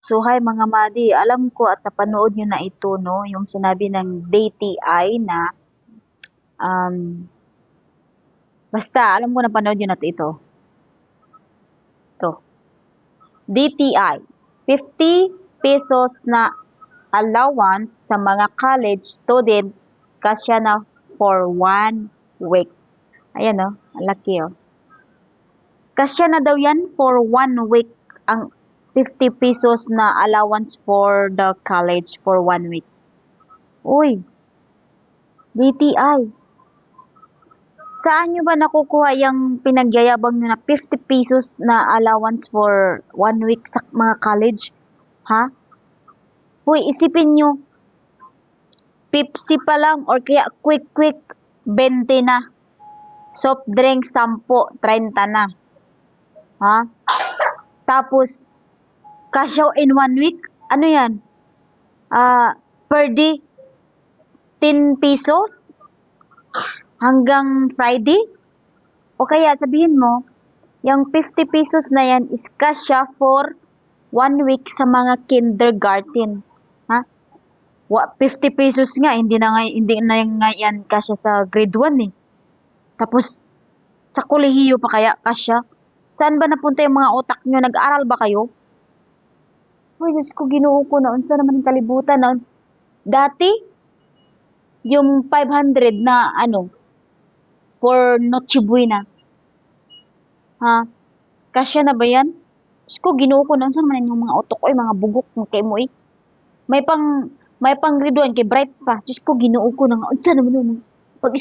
So, hi mga Madi, alam ko at napanood nyo na ito, no? Yung sinabi ng DTI na, um, basta, alam ko napanood nyo na ito. Ito. DTI, 50 pesos na allowance sa mga college student kasya na for 1 week. Ayan, no? Ang laki, oh. Kasya na daw yan for 1 week ang 50 pesos na allowance for the college for 1 week. Uy, DTI. Saan nyo ba nakukuha yung pinagyayabang nyo na 50 pesos na allowance for 1 week sa mga college? Ha? Uy, isipin nyo, Pepsi pa lang or kaya quick 20 na. Soft drink 10, 30 na. Ha? Tapos, cash out in 1 week, ano yan? Per day, 10 pesos hanggang Friday? O kaya sabihin mo, yung 50 pesos na yan is kasya for 1 week sa mga kindergarten. Ha? 50 pesos nga, hindi na yan kasya sa grade 1 eh. Tapos, sa kolehiyo pa kaya kasya? Saan ba napunta yung mga utak nyo? Nag-aaral ba kayo? Uy, Diyos ko, Ginoo ko na unsa naman yung kalibutan na dati yung 500 na for Noche Buena. Ha? Kasya na ba yan? Diyos ko, Ginoo ko na unsa naman yung mga utok ko, mga bugok mo kay mo eh. May pang grade 1 kay Bright pa. Diyos ko, Ginoo ko na unsa naman yun. Pag